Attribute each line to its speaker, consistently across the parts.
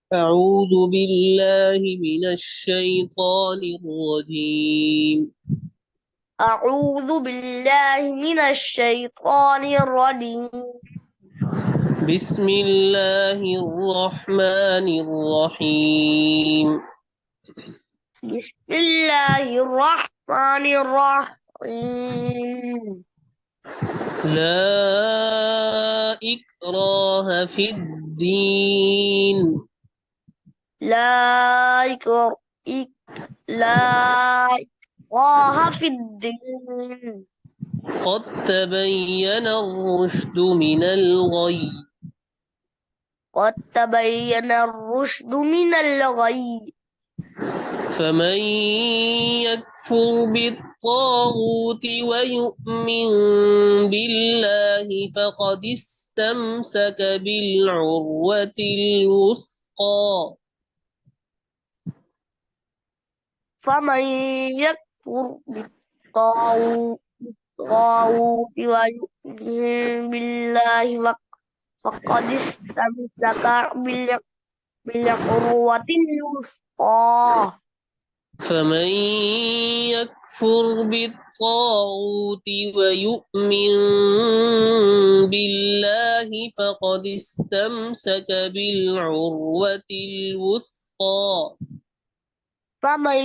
Speaker 1: أعوذ بالله من الشيطان الرجيم.
Speaker 2: أعوذ بالله من الشيطان الرجيم.
Speaker 1: بسم الله الرحمن الرحيم.
Speaker 2: بسم الله الرحمن الرحيم.
Speaker 1: لا إكراه في الدين.
Speaker 2: لا إكر... إك... لا إكراه في الدين.
Speaker 1: قد تبين الرشد من الغي.
Speaker 2: قد تبين الرشد من الغي.
Speaker 1: فمن يكفر بالطاغوت ويؤمن بالله فقد استمسك بالعروة الوثقى.
Speaker 2: فمن يكفر بالطاغوت ويؤمن بالله فقد استمسك بالعروة الوثقى.
Speaker 1: فمن يكفر بالطاغوت ويؤمن بالله فقد استمسك بالعروة الوثقى.
Speaker 2: فمن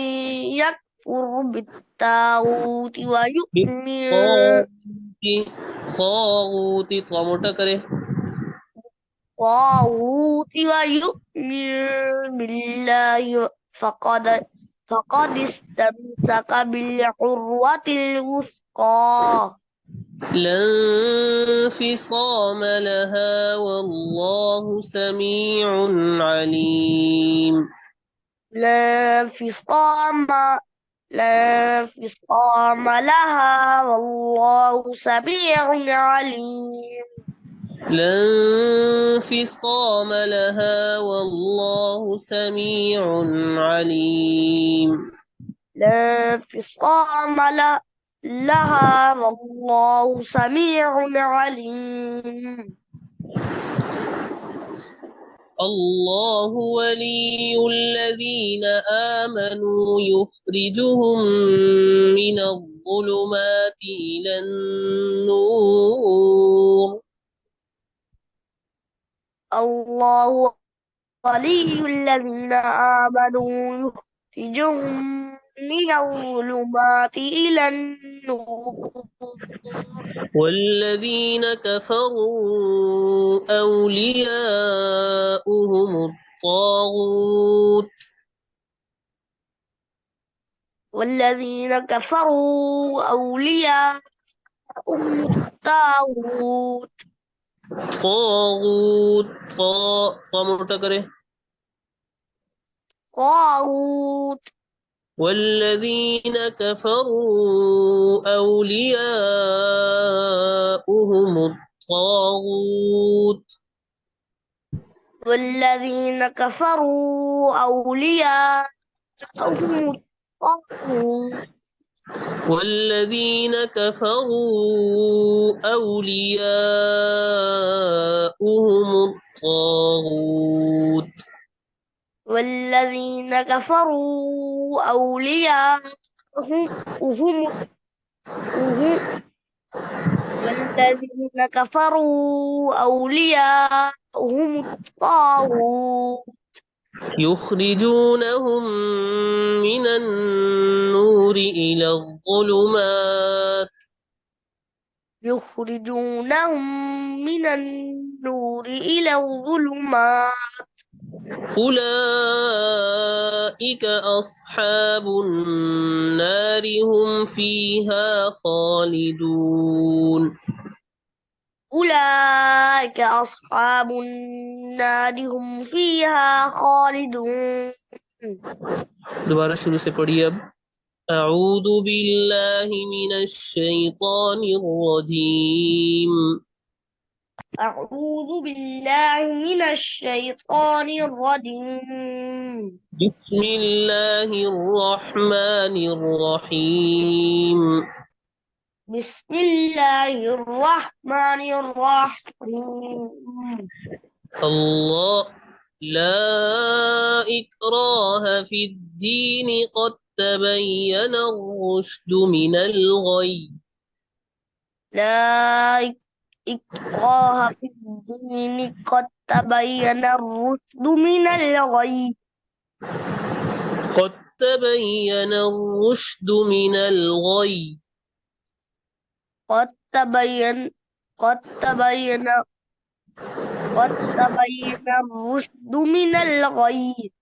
Speaker 2: يكفر بالطاغوت ويؤمن
Speaker 1: بالطاغوت. طاغوت طاموटा करे.
Speaker 2: بالله فقد استمسك بالعروة الوثقى.
Speaker 1: لا انفصام لها والله سميع عليم.
Speaker 2: لا انفصام لا انفصام لها والله سميع عليم.
Speaker 1: لا انفصام لها والله سميع عليم.
Speaker 2: لا انفصام لها والله سميع عليم.
Speaker 1: الله ولي الذين آمنوا يخرجهم من الظلمات إلى النور.
Speaker 2: الله ولي الذين آمنوا يخرجهم من الظلمات إلى النور.
Speaker 1: والذين كفروا أولياؤهم الطاغوت.
Speaker 2: والذين كفروا أولياءهم الطاغوت.
Speaker 1: طاغوت طاموटा करे.
Speaker 2: طاغوت.
Speaker 1: والذين كفروا أولياؤهم الطاغوت.
Speaker 2: والذين كفروا أولياءهم الطاغوت.
Speaker 1: والذين كفروا أولياؤهم الطاغوت.
Speaker 2: والذين كفروا أولياءهم والذين كفروا أولياءهم الطاغوت.
Speaker 1: يخرجونهم من النور إلى الظلمات.
Speaker 2: يخرجونهم من النور إلى الظلمات.
Speaker 1: أولئك أصحاب النار هم فيها خالدون.
Speaker 2: أولئك أصحاب النار هم فيها خالدون.
Speaker 1: दोबारा शुरू से पढ़िए अब. أعوذ بالله من الشيطان الرجيم.
Speaker 2: أعوذ بالله من الشيطان الرجيم.
Speaker 1: بسم الله الرحمن الرحيم.
Speaker 2: بسم الله الرحمن الرحيم.
Speaker 1: الله لا إكراه في الدين قد تبين الرشد من الغي.
Speaker 2: لا إكراه في الدين قد تبين الرشد من الغي.
Speaker 1: قد تبين الرشد من الغي.
Speaker 2: قد تبين قد تبين قد تبين الرشد من الغي.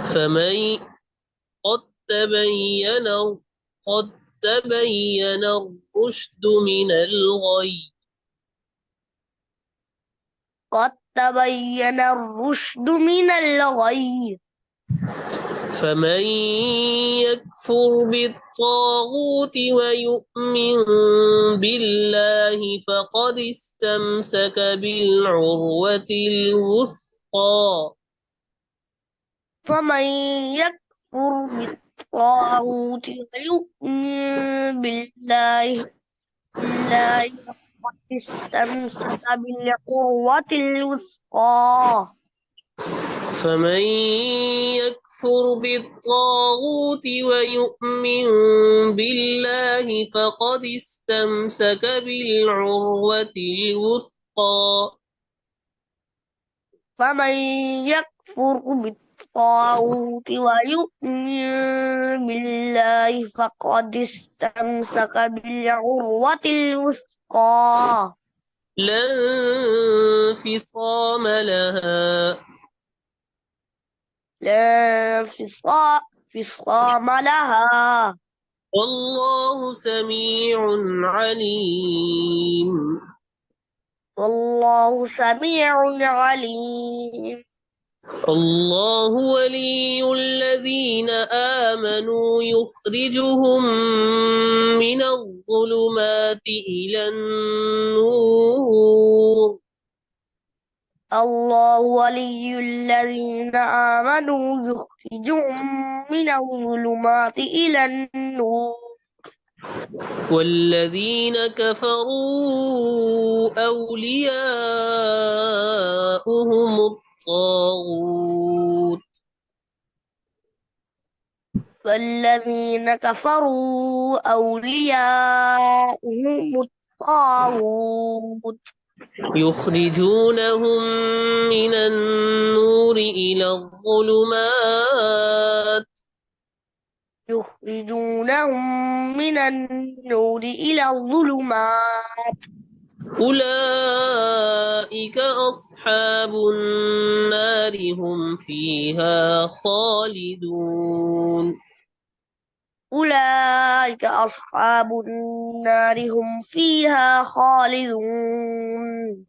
Speaker 1: فمن قد تبين قد تبين الرشد من الغي.
Speaker 2: قد تبين الرشد من الغي.
Speaker 1: فمن يكفر بالطاغوت ويؤمن بالله فقد استمسك بالعروة الوثقى.
Speaker 2: فمن يكفر بالطاغوت ويؤمن بالله فقد استمسك بالعروة الوثقى.
Speaker 1: فمن يكفر بالطاغوت ويؤمن بالله فقد استمسك بالعروة الوثقى.
Speaker 2: فمن يكفر بالطاغوت ويؤمن بالله فقد استمسك بالعروة الوثقى.
Speaker 1: لا انفصام لها.
Speaker 2: لا انفصام لها.
Speaker 1: والله سميع عليم.
Speaker 2: والله سميع عليم.
Speaker 1: الله ولي الذين آمنوا يخرجهم من الظلمات إلى النور.
Speaker 2: الله ولي الذين آمنوا يخرجهم من الظلمات إلى النور.
Speaker 1: والذين كفروا أولياؤهم الطاغوت.
Speaker 2: والذين كفروا أولياؤهم الطاغوت.
Speaker 1: يخرجونهم من النور إلى الظلمات.
Speaker 2: يخرجونهم من النور إلى الظلمات.
Speaker 1: أولئك أصحاب النار هم فيها خالدون.
Speaker 2: أولئك أصحاب النار هم فيها خالدون.